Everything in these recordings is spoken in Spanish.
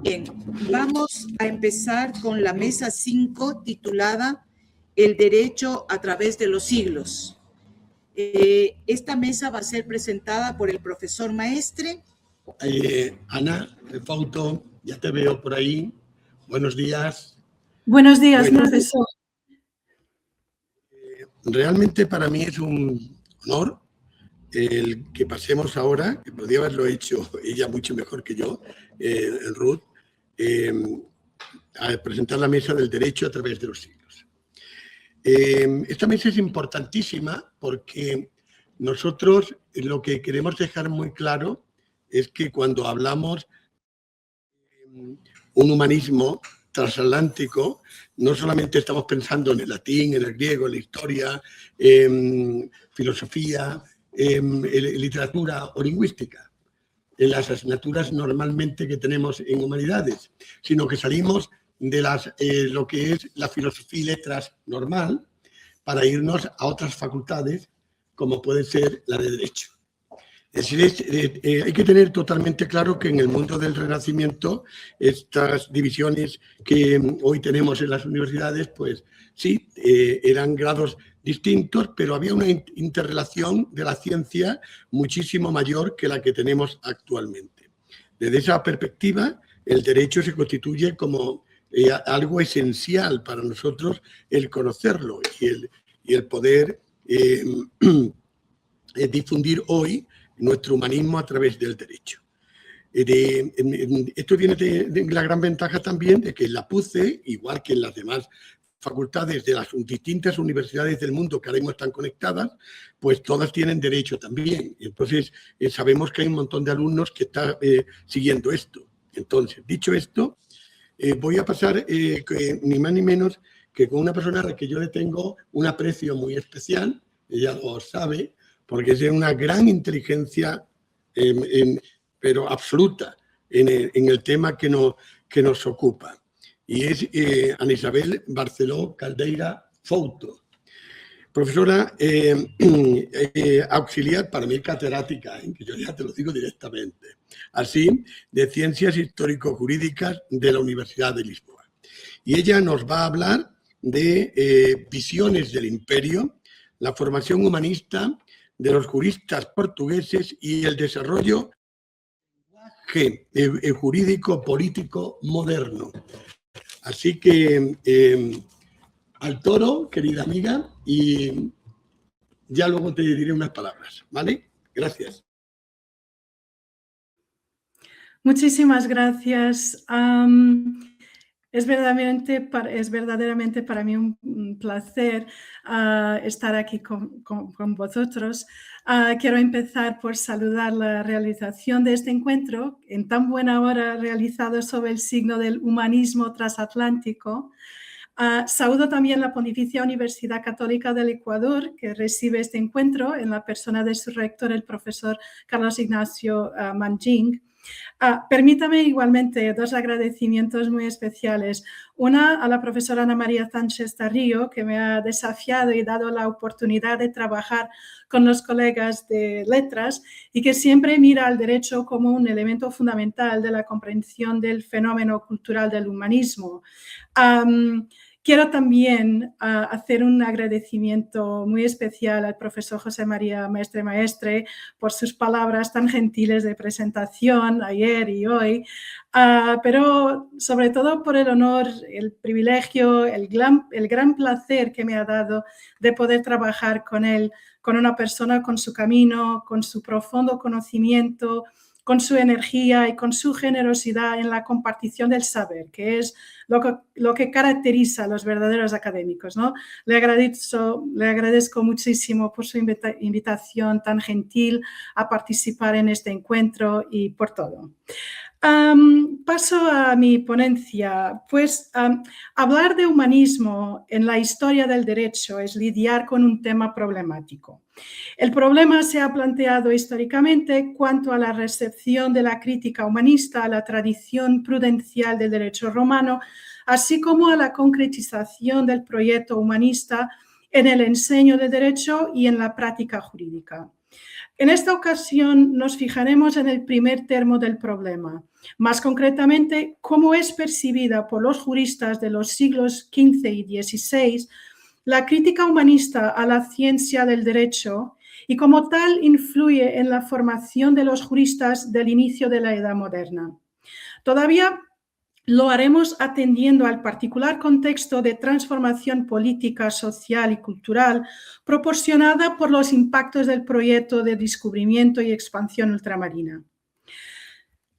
Bien, vamos a empezar con la mesa 5 titulada El derecho a través de los siglos. Esta mesa va a ser presentada por el profesor Maestre. Ana Fauto, ya te veo por ahí. Buenos días. Buenos días, profesor. Realmente para mí es un honor el que pasemos ahora, que podría haberlo hecho ella mucho mejor que yo, Ruth, a presentar la mesa del derecho a través de los siglos. Esta mesa es importantísima porque nosotros lo que queremos dejar muy claro es que cuando hablamos de un humanismo transatlántico, no solamente estamos pensando en el latín, en el griego, en la historia, filosofía, literatura o lingüística, en las asignaturas normalmente que tenemos en humanidades, sino que salimos de lo que es la filosofía y letras normal para irnos a otras facultades, como puede ser la de Derecho. Es decir, hay que tener totalmente claro que en el mundo del Renacimiento estas divisiones que hoy tenemos en las universidades, pues sí, eran grados distintos, pero había una interrelación de la ciencia muchísimo mayor que la que tenemos actualmente. Desde esa perspectiva, el derecho se constituye como algo esencial para nosotros el conocerlo y el poder difundir hoy nuestro humanismo a través del derecho. Esto tiene la gran ventaja también de que en la PUCE, igual que en las demás facultades de las distintas universidades del mundo que ahora mismo están conectadas, pues todas tienen derecho también. Entonces, sabemos que hay un montón de alumnos que están siguiendo esto. Entonces, dicho esto, voy a pasar ni más ni menos que con una persona a la que yo le tengo un aprecio muy especial, ella lo sabe, porque es de una gran inteligencia, pero absoluta, en el tema que nos ocupa. Y es Ana Isabel Barceló Caldeira Fouto, profesora auxiliar, para mí catedrática, que yo ya te lo digo directamente, así de Ciencias Histórico-Jurídicas de la Universidad de Lisboa. Y ella nos va a hablar de visiones del imperio, la formación humanista de los juristas portugueses y el desarrollo jurídico político moderno. Así que al toro, querida amiga, y ya luego te diré unas palabras, ¿vale? Gracias. Muchísimas gracias. Es verdaderamente para mí un placer estar aquí con vosotros. Quiero empezar por saludar la realización de este encuentro en tan buena hora realizado sobre el signo del humanismo transatlántico. Saludo también la Pontificia Universidad Católica del Ecuador, que recibe este encuentro en la persona de su rector, el profesor Carlos Ignacio Manjing. Permítame igualmente dos agradecimientos muy especiales. Una a la profesora Ana María Sánchez Tarrío, que me ha desafiado y dado la oportunidad de trabajar con los colegas de letras y que siempre mira al derecho como un elemento fundamental de la comprensión del fenómeno cultural del humanismo. Quiero también hacer un agradecimiento muy especial al profesor José María Maestre por sus palabras tan gentiles de presentación ayer y hoy, pero sobre todo por el honor, el privilegio, el gran placer que me ha dado de poder trabajar con él, con una persona con su camino, con su profundo conocimiento, con su energía y con su generosidad en la compartición del saber, que es lo que caracteriza a los verdaderos académicos, ¿no? Le agradezco muchísimo por su invitación tan gentil a participar en este encuentro y por todo. Paso a mi ponencia. Pues hablar de humanismo en la historia del derecho es lidiar con un tema problemático. El problema se ha planteado históricamente cuanto a la recepción de la crítica humanista a la tradición prudencial del derecho romano, así como a la concretización del proyecto humanista en el enseño del derecho y en la práctica jurídica. En esta ocasión nos fijaremos en el primer termo del problema, más concretamente cómo es percibida por los juristas de los siglos XV y XVI la crítica humanista a la ciencia del derecho y como tal influye en la formación de los juristas del inicio de la Edad Moderna. Todavía lo haremos atendiendo al particular contexto de transformación política, social y cultural proporcionada por los impactos del proyecto de descubrimiento y expansión ultramarina.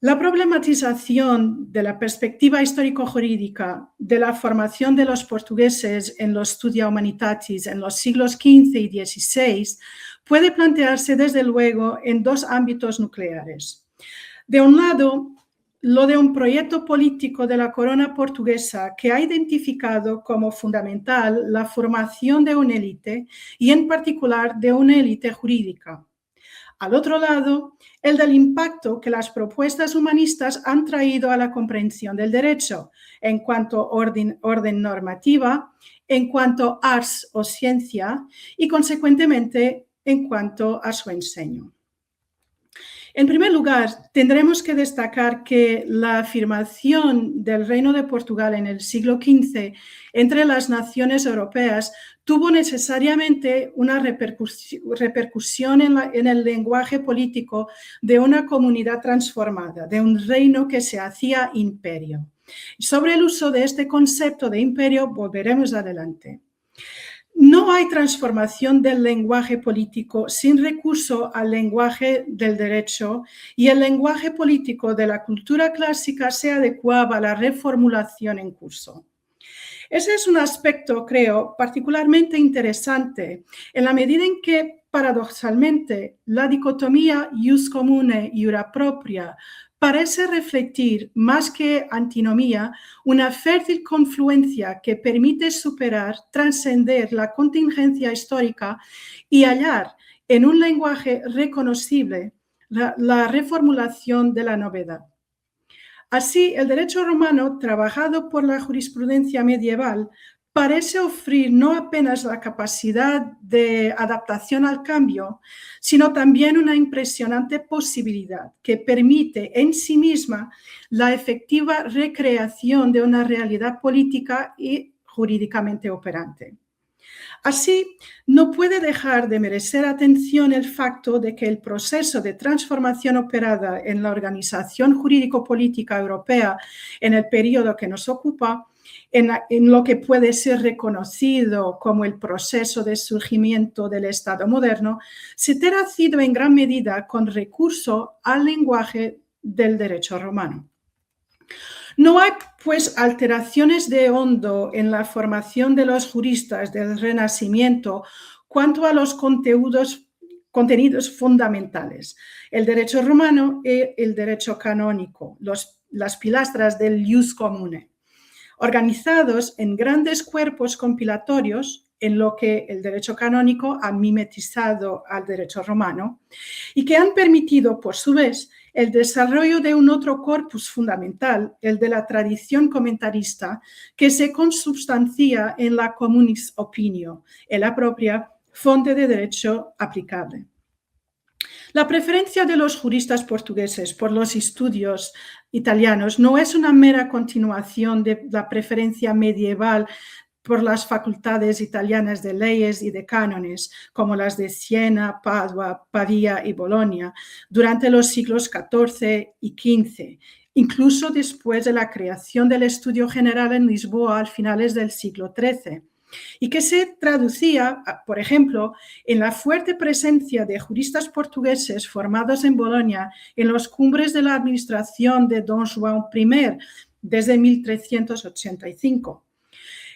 La problematización de la perspectiva histórico-jurídica de la formación de los portugueses en los Studia Humanitatis en los siglos XV y XVI puede plantearse desde luego en dos ámbitos nucleares. De un lado, lo de un proyecto político de la corona portuguesa que ha identificado como fundamental la formación de una élite y en particular de una élite jurídica. Al otro lado, el del impacto que las propuestas humanistas han traído a la comprensión del derecho en cuanto a orden normativa, en cuanto a ars o ciencia y consecuentemente en cuanto a su enseño. En primer lugar, tendremos que destacar que la afirmación del Reino de Portugal en el siglo XV entre las naciones europeas tuvo necesariamente una repercusión en el lenguaje político de una comunidad transformada, de un reino que se hacía imperio. Sobre el uso de este concepto de imperio volveremos adelante. No hay transformación del lenguaje político sin recurso al lenguaje del derecho y el lenguaje político de la cultura clásica se adecuaba a la reformulación en curso. Ese es un aspecto, creo, particularmente interesante en la medida en que, paradoxalmente, la dicotomía ius comune y iura propria parece reflejar, más que antinomía, una fértil confluencia que permite superar, trascender la contingencia histórica y hallar en un lenguaje reconocible la reformulación de la novedad. Así, el derecho romano, trabajado por la jurisprudencia medieval, parece ofrecer no apenas la capacidad de adaptación al cambio, sino también una impresionante posibilidad que permite en sí misma la efectiva recreación de una realidad política y jurídicamente operante. Así, no puede dejar de merecer atención el facto de que el proceso de transformación operada en la organización jurídico-política europea en el periodo que nos ocupa, en lo que puede ser reconocido como el proceso de surgimiento del Estado moderno, se ha traducido en gran medida con recurso al lenguaje del derecho romano. No hay, pues, alteraciones de hondo en la formación de los juristas del Renacimiento cuanto a los contenidos fundamentales, el derecho romano y el derecho canónico, las pilastras del ius comune, organizados en grandes cuerpos compilatorios, en lo que el derecho canónico ha mimetizado al derecho romano, y que han permitido, por su vez, el desarrollo de un otro corpus fundamental, el de la tradición comentarista, que se consubstancia en la communis opinio, en la propia fuente de derecho aplicable. La preferencia de los juristas portugueses por los estudios italianos no es una mera continuación de la preferencia medieval por las facultades italianas de leyes y de cánones, como las de Siena, Padua, Pavía y Bolonia, durante los siglos XIV y XV, incluso después de la creación del estudio general en Lisboa a finales del siglo XIII, y que se traducía, por ejemplo, en la fuerte presencia de juristas portugueses formados en Bolonia en los cumbres de la administración de Don João I desde 1385.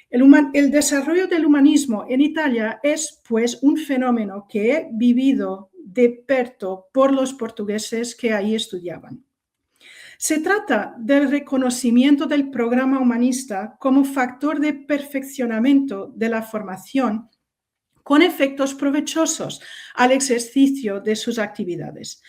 El desarrollo del humanismo en Italia es, pues, un fenómeno que he vivido de perto por los portugueses que ahí estudiaban. Se trata del reconocimiento del programa humanista como factor de perfeccionamiento de la formación con efectos provechosos al ejercicio de sus actividades.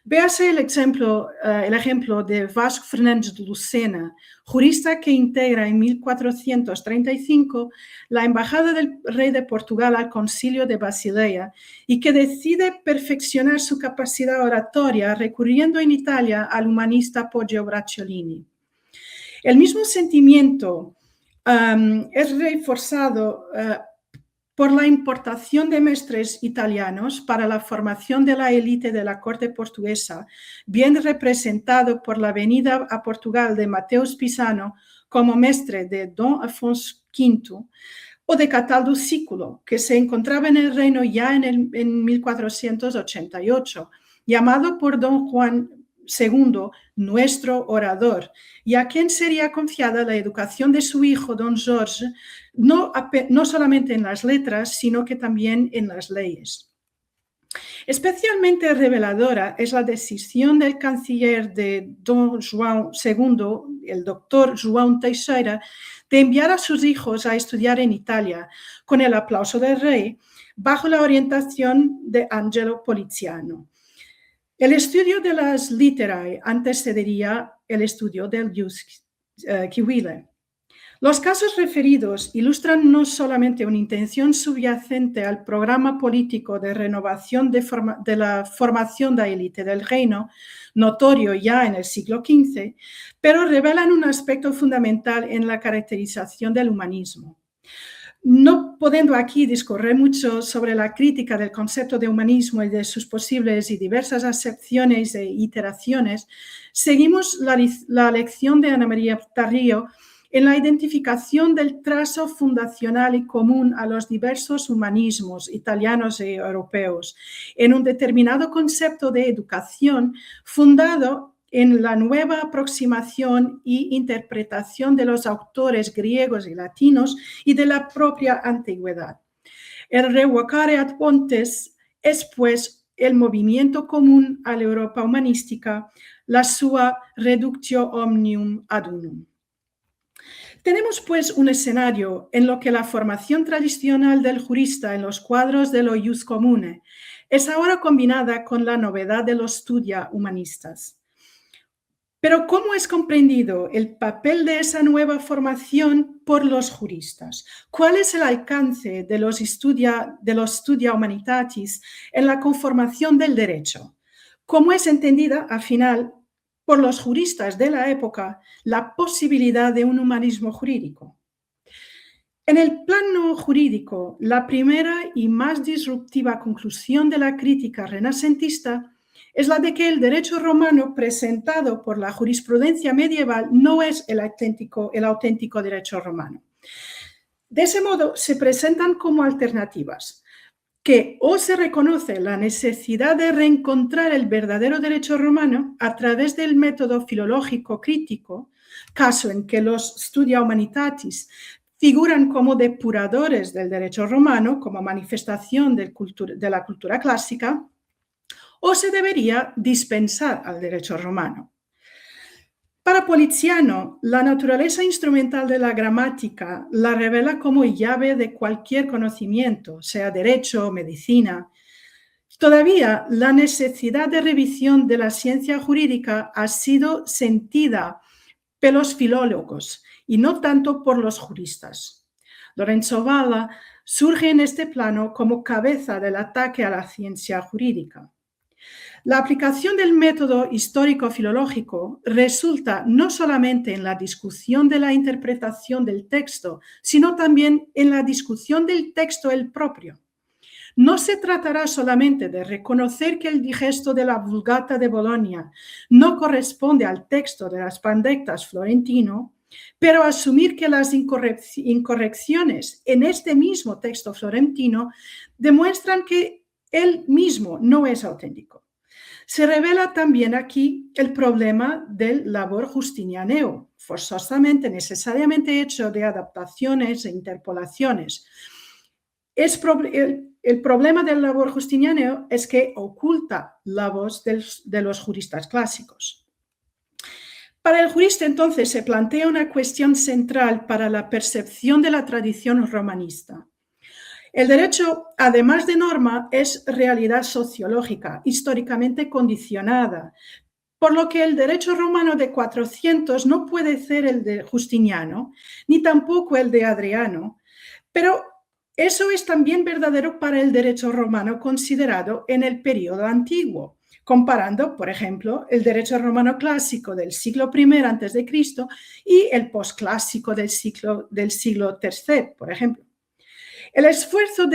Véase el ejemplo de Vasco Fernández de Lucena, jurista que integra en 1435 la embajada del rey de Portugal al Concilio de Basilea y que decide perfeccionar su capacidad oratoria recurriendo en Italia al humanista Poggio Bracciolini. El mismo sentimiento es reforzado por la importación de mestres italianos para la formación de la élite de la corte portuguesa, bien representado por la venida a Portugal de Mateus Pisano como mestre de Don Afonso V, o de Cataldo Sículo, que se encontraba en el reino ya en 1488, llamado por Don Juan II, nuestro orador, y a quien sería confiada la educación de su hijo, Don Jorge, no solamente en las letras, sino que también en las leyes. Especialmente reveladora es la decisión del canciller de Don Juan II, el doctor João Teixeira, de enviar a sus hijos a estudiar en Italia, con el aplauso del rey, bajo la orientación de Angelo Poliziano. El estudio de las literae antecedería el estudio del jus civile. Los casos referidos ilustran no solamente una intención subyacente al programa político de renovación de la formación de élite del reino, notorio ya en el siglo XV, pero revelan un aspecto fundamental en la caracterización del humanismo. No pudiendo aquí discorrer mucho sobre la crítica del concepto de humanismo y de sus posibles y diversas acepciones e iteraciones, seguimos la lección de Ana María Tarrío en la identificación del trazo fundacional y común a los diversos humanismos italianos y europeos, en un determinado concepto de educación fundado en la nueva aproximación y interpretación de los autores griegos y latinos y de la propia antigüedad. El revocare ad pontes es, pues, el movimiento común a la Europa humanística, la sua reductio omnium ad unum. Tenemos, pues, un escenario en lo que la formación tradicional del jurista en los cuadros de lo ius comune es ahora combinada con la novedad de los studia humanistas. Pero ¿cómo es comprendido el papel de esa nueva formación por los juristas? ¿Cuál es el alcance de los studia humanitatis en la conformación del derecho? ¿Cómo es entendida, al final, por los juristas de la época, la posibilidad de un humanismo jurídico? En el plano jurídico, la primera y más disruptiva conclusión de la crítica renacentista es la de que el derecho romano presentado por la jurisprudencia medieval no es el auténtico derecho romano. De ese modo, se presentan como alternativas que o se reconoce la necesidad de reencontrar el verdadero derecho romano a través del método filológico crítico, caso en que los studia humanitatis figuran como depuradores del derecho romano, como manifestación de la cultura clásica, o se debería dispensar al derecho romano. Para Poliziano, la naturaleza instrumental de la gramática la revela como llave de cualquier conocimiento, sea derecho o medicina. Todavía, la necesidad de revisión de la ciencia jurídica ha sido sentida por los filólogos y no tanto por los juristas. Lorenzo Valla surge en este plano como cabeza del ataque a la ciencia jurídica. La aplicación del método histórico-filológico resulta no solamente en la discusión de la interpretación del texto, sino también en la discusión del texto el propio. No se tratará solamente de reconocer que el digesto de la Vulgata de Bolonia no corresponde al texto de las Pandectas florentino, pero asumir que las incorrecciones en este mismo texto florentino demuestran que él mismo no es auténtico. Se revela también aquí el problema del labor justinianeo, forzosamente, necesariamente hecho de adaptaciones e interpolaciones. El problema del labor justinianeo es que oculta la voz de los juristas clásicos. Para el jurista, entonces, se plantea una cuestión central para la percepción de la tradición romanista. El derecho, además de norma, es realidad sociológica, históricamente condicionada, por lo que el derecho romano de 400 no puede ser el de Justiniano, ni tampoco el de Adriano, pero eso es también verdadero para el derecho romano considerado en el periodo antiguo, comparando, por ejemplo, el derecho romano clásico del siglo I a.C. y el posclásico del siglo III, por ejemplo. Al esfuerzo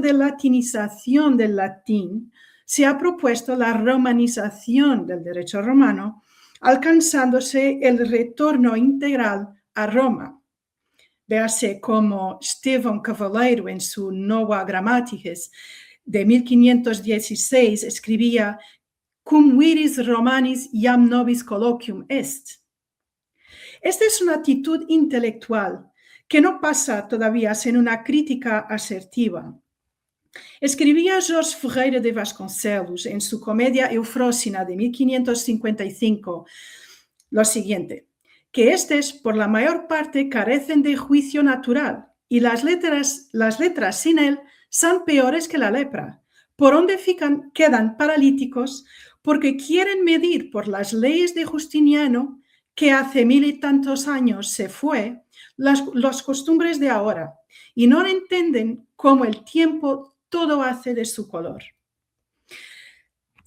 de latinización del latín se ha propuesto la romanización del derecho romano, alcanzándose el retorno integral a Roma. Véase como Estevão Cavaleiro en su Nova Grammatices de 1516 escribía «Cum viris Romanis iam nobis colloquium est». Esta es una actitud intelectual que no pasa todavía en una crítica asertiva. Escribía Jorge Ferreira de Vasconcelos en su comedia Eufrósina de 1555 lo siguiente, que estos por la mayor parte carecen de juicio natural y las letras sin él son peores que la lepra, por donde quedan paralíticos porque quieren medir por las leyes de Justiniano, que hace 1000 y tantos años se fue, las costumbres de ahora y no entienden cómo el tiempo todo hace de su color.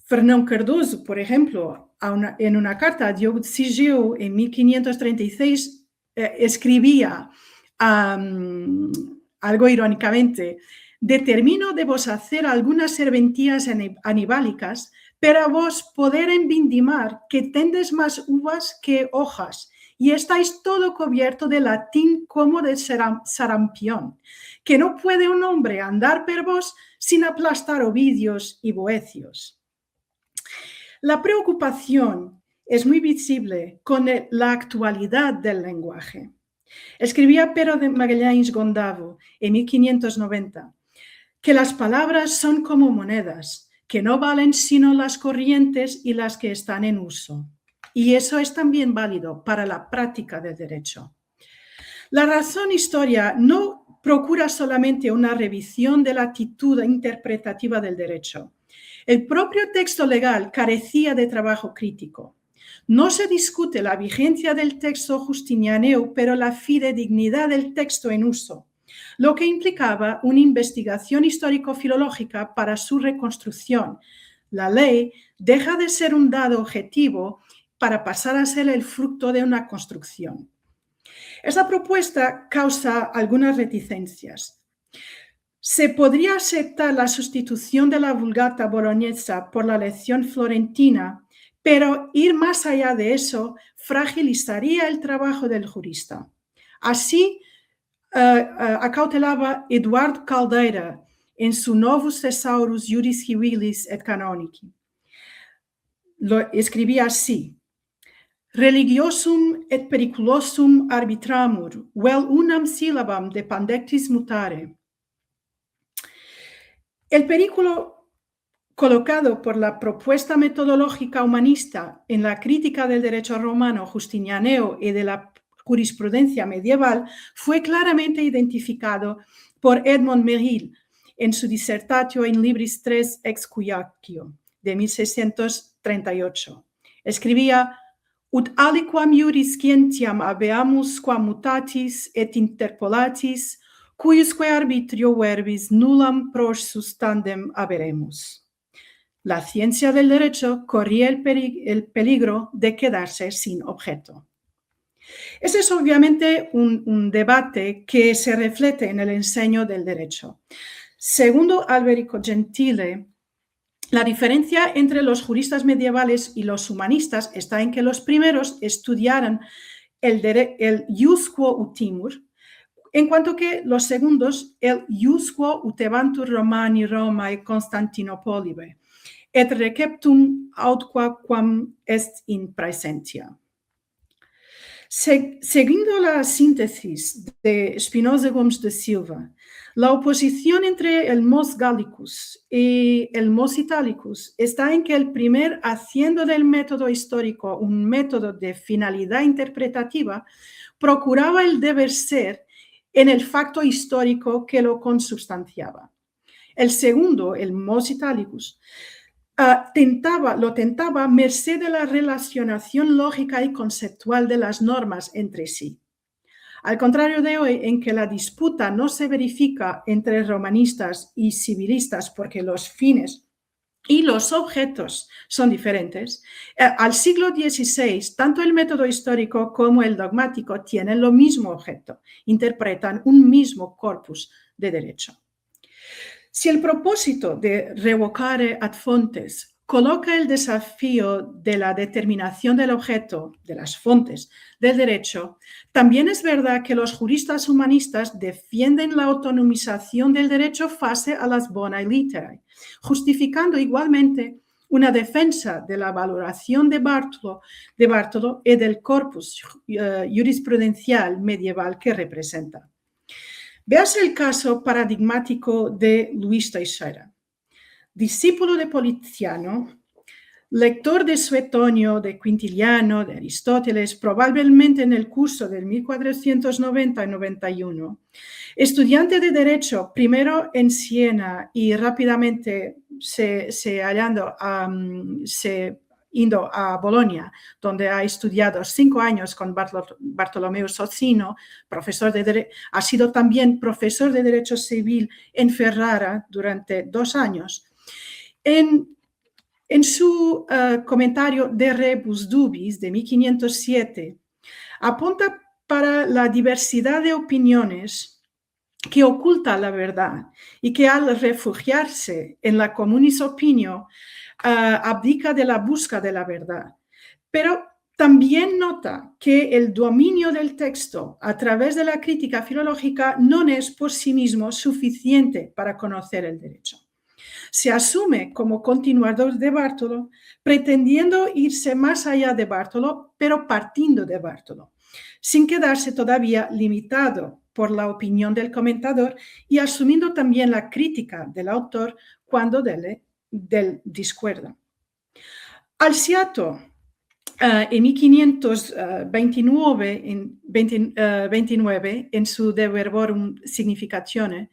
Fernão Cardoso, por ejemplo, en una carta a Diogo de Sigeu en 1536, escribía algo irónicamente: «Determino de vos hacer algunas serventías anibálicas, pero a vos poder envindimar que tendes más uvas que hojas, y estáis todo cubierto de latín como de sarampión, que no puede un hombre andar per vos sin aplastar Ovidios y Boecios». La preocupación es muy visible con la actualidad del lenguaje. Escribía Pero de Magalhães Gondavo en 1590 que las palabras son como monedas, que no valen sino las corrientes y las que están en uso. Y eso es también válido para la práctica del derecho. La razón historia no procura solamente una revisión de la actitud interpretativa del derecho. El propio texto legal carecía de trabajo crítico. No se discute la vigencia del texto justinianeo, pero la fidedignidad del texto en uso, lo que implicaba una investigación histórico-filológica para su reconstrucción. La ley deja de ser un dado objetivo para pasar a ser el fruto de una construcción. Esta propuesta causa algunas reticencias. Se podría aceptar la sustitución de la Vulgata boloñesa por la lección florentina, pero ir más allá de eso fragilizaría el trabajo del jurista. Así acautelaba Eduardo Caldeira en su Novus Thesaurus Juris Civilis et Canonici. Lo escribía así: «Religiosum et periculosum arbitramur, vel unam syllabam dependectis mutare». El perículo colocado por la propuesta metodológica humanista en la crítica del derecho romano justinianeo y de la jurisprudencia medieval fue claramente identificado por Edmond Merrill en su Dissertatio in Libris 3 ex Cujacio de 1638. Escribía: «Ut aliquam iuris scientiam habeamus qua mutatis et interpolatis, cuiusque arbitrio verbis nullam prosus tandem haberemus». La ciencia del derecho corría el peligro de quedarse sin objeto. Ese es obviamente un debate que se refleja en el enseño del derecho. Según Alberico Gentile, la diferencia entre los juristas medievales y los humanistas está en que los primeros estudiaran el ius quo utimur, en cuanto que los segundos el ius quo utebantur Romani Romae Constantinopolive, et receptum autqua quam est in praesentia. Siguiendo la síntesis de Spinoza Gomes de Silva, la oposición entre el mos gallicus y el mos italicus está en que el primer, haciendo del método histórico un método de finalidad interpretativa, procuraba el deber ser en el facto histórico que lo consubstanciaba. El segundo, el mos italicus, lo tentaba merced de la relacionación lógica y conceptual de las normas entre sí. Al contrario de hoy, en que la disputa no se verifica entre romanistas y civilistas porque los fines y los objetos son diferentes, al siglo XVI, tanto el método histórico como el dogmático tienen lo mismo objeto, interpretan un mismo corpus de derecho. Si el propósito de revocare ad fontes coloca el desafío de la determinación del objeto, de las fuentes del derecho, también es verdad que los juristas humanistas defienden la autonomización del derecho face a las bonae literae, justificando igualmente una defensa de la valoración de Bartolo y del corpus jurisprudencial medieval que representa. Véase el caso paradigmático de Luis Teixeira. Discípulo de Poliziano, lector de Suetonio, de Quintiliano, de Aristóteles, probablemente en el curso del 1490 y 91, estudiante de Derecho, primero en Siena y rápidamente indo a Bolonia, donde ha estudiado 5 años con Bartolomeo Socino, ha sido también profesor de Derecho Civil en Ferrara durante 2 años. En su comentario De Rebus Dubis de 1507, apunta para la diversidad de opiniones que oculta la verdad y que al refugiarse en la communis opinio abdica de la búsqueda de la verdad. Pero también nota que el dominio del texto a través de la crítica filológica no es por sí mismo suficiente para conocer el derecho. Se asume como continuador de Bartolo, pretendiendo irse más allá de Bartolo, pero partiendo de Bartolo, sin quedarse todavía limitado por la opinión del comentador y asumiendo también la crítica del autor cuando del discuerda. Alciato, en 1529, en su De Verborum Significatione,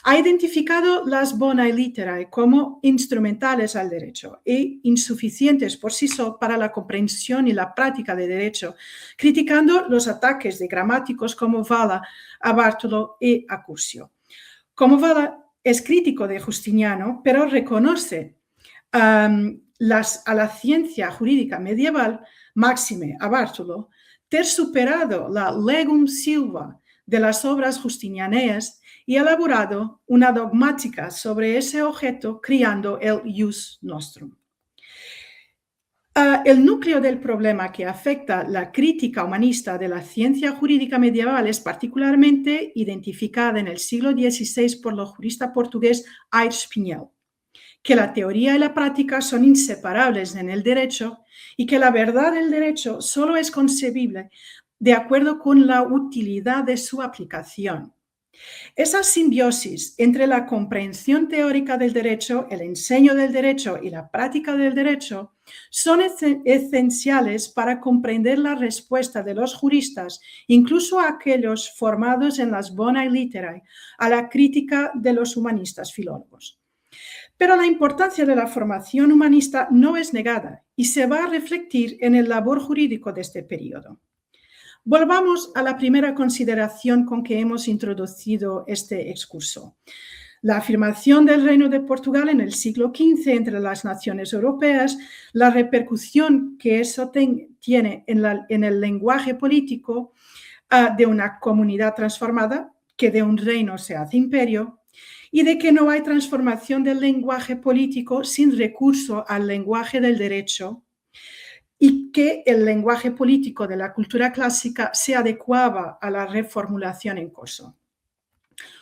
ha identificado las bonae literae como instrumentales al derecho e insuficientes por sí solas para la comprensión y la práctica de derecho, criticando los ataques de gramáticos como Valla a Bartolo y a Curcio. Como Valla es crítico de Justiniano, pero reconoce a la ciencia jurídica medieval, máxime a Bartolo, ter superado la legum silva de las obras justinianeas y elaborado una dogmática sobre ese objeto, creando el Ius Nostrum. El núcleo del problema que afecta la crítica humanista de la ciencia jurídica medieval es particularmente identificada en el siglo XVI por el jurista portugués Aires Pinhel, que la teoría y la práctica son inseparables en el derecho y que la verdad del derecho solo es concebible de acuerdo con la utilidad de su aplicación. Esa simbiosis entre la comprensión teórica del derecho, el enseño del derecho y la práctica del derecho son esenciales para comprender la respuesta de los juristas, incluso aquellos formados en las bonae literae, a la crítica de los humanistas filólogos. Pero la importancia de la formación humanista no es negada y se va a reflejar en el labor jurídico de este periodo. Volvamos a la primera consideración con que hemos introducido este excurso. La afirmación del Reino de Portugal en el siglo XV entre las naciones europeas, la repercusión que eso tiene en el lenguaje político de una comunidad transformada, que de un reino se hace imperio, y de que no hay transformación del lenguaje político sin recurso al lenguaje del derecho, y que el lenguaje político de la cultura clásica se adecuaba a la reformulación en curso.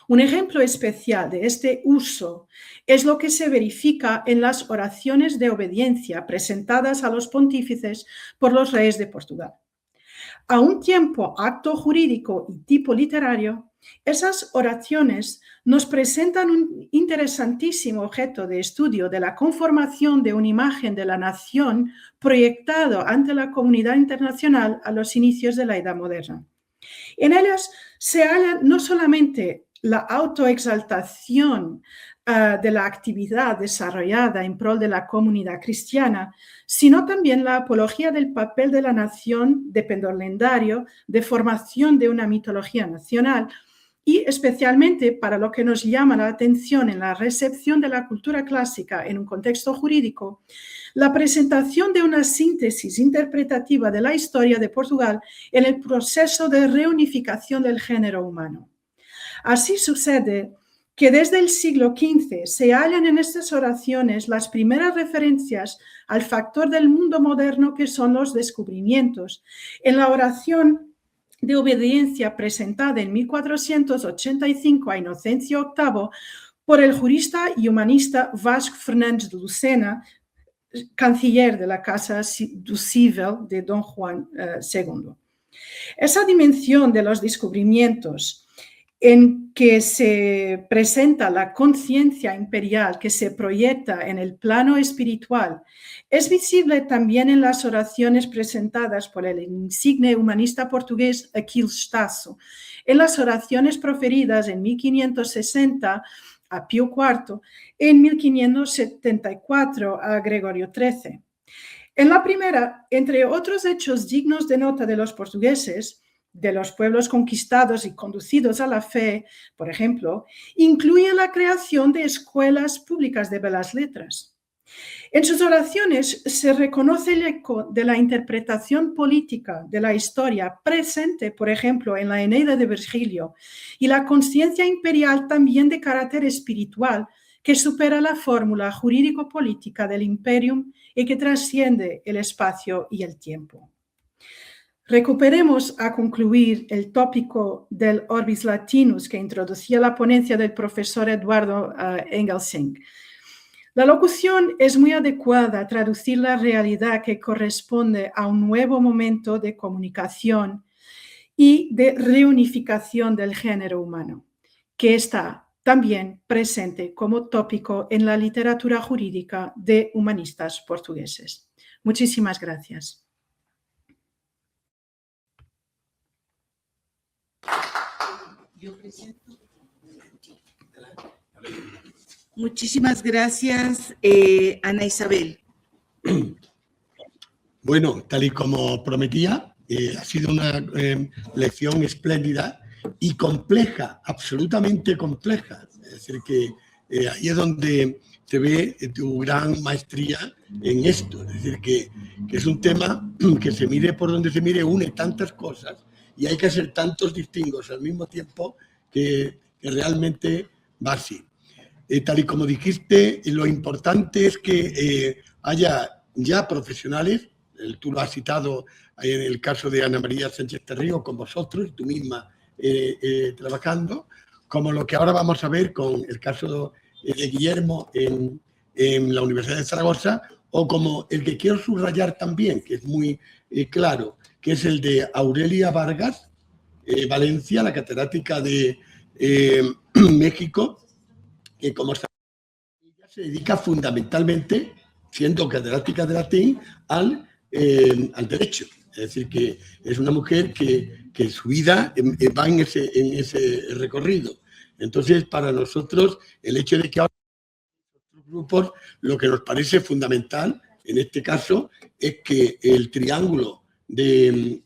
Un ejemplo especial de este uso es lo que se verifica en las oraciones de obediencia presentadas a los pontífices por los reyes de Portugal. A un tiempo acto jurídico y tipo literario, esas oraciones nos presentan un interesantísimo objeto de estudio de la conformación de una imagen de la nación proyectado ante la comunidad internacional a los inicios de la Edad Moderna. En ellas se halla no solamente la autoexaltación de la actividad desarrollada en pro de la comunidad cristiana, sino también la apología del papel de la nación de pendorlendario de formación de una mitología nacional y especialmente para lo que nos llama la atención en la recepción de la cultura clásica en un contexto jurídico, la presentación de una síntesis interpretativa de la historia de Portugal en el proceso de reunificación del género humano. Así sucede que desde el siglo XV se hallan en estas oraciones las primeras referencias al factor del mundo moderno que son los descubrimientos. En la oración de obediencia presentada en 1485 a Inocencio VIII por el jurista y humanista Vasco Fernandes de Lucena, canciller de la Casa do Cível de Don Juan II. Esa dimensión de los descubrimientos en que se presenta la conciencia imperial que se proyecta en el plano espiritual es visible también en las oraciones presentadas por el insigne humanista portugués Aquiles Tasso, en las oraciones proferidas en 1560 a Pío IV, en 1574 a Gregorio XIII. En la primera, entre otros hechos dignos de nota de los portugueses, de los pueblos conquistados y conducidos a la fe, por ejemplo, incluye la creación de escuelas públicas de belas letras. En sus oraciones se reconoce el eco de la interpretación política de la historia presente, por ejemplo, en la Eneida de Virgilio, y la conciencia imperial también de carácter espiritual que supera la fórmula jurídico-política del imperium y que trasciende el espacio y el tiempo. Recuperemos a concluir el tópico del Orbis Latinus que introducía la ponencia del profesor Eduardo Engelsing. La locución es muy adecuada a traducir la realidad que corresponde a un nuevo momento de comunicación y de reunificación del género humano, que está también presente como tópico en la literatura jurídica de humanistas portugueses. Muchísimas gracias. Muchísimas gracias, Ana Isabel. Bueno, tal y como prometía, ha sido una lección espléndida y compleja, absolutamente compleja. Es decir, que ahí es donde se ve tu gran maestría en esto. Es decir, que es un tema que se mire por donde se mire, une tantas cosas y hay que hacer tantos distingos al mismo tiempo que realmente va así. Tal y como dijiste, lo importante es que haya ya profesionales, tú lo has citado en el caso de Ana María Sánchez Terrío con vosotros, tú misma trabajando, como lo que ahora vamos a ver con el caso de Guillermo en la Universidad de Zaragoza, o como el que quiero subrayar también, que es muy claro, que es el de Aurelia Vargas, Valencia, la catedrática de México, que como sabéis, ella se dedica fundamentalmente, siendo catedrática de latín, al derecho. Es decir, que es una mujer que su vida va en ese recorrido. Entonces, para nosotros, el hecho de que ahora otros grupos, lo que nos parece fundamental, en este caso, es que el triángulo de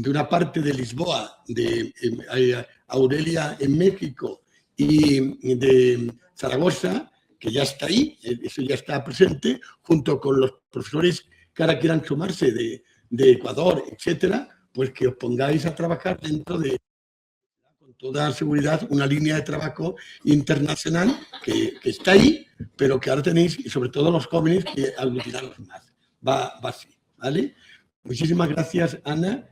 una parte de Lisboa, de Aurelia en México y de Zaragoza, que ya está ahí, eso ya está presente, junto con los profesores que ahora quieran sumarse de Ecuador, etcétera, pues que os pongáis a trabajar dentro de, con toda seguridad, una línea de trabajo internacional que está ahí, pero que ahora tenéis, y sobre todo los jóvenes, que aglutinaros más. Va así, ¿vale? Muchísimas gracias, Ana.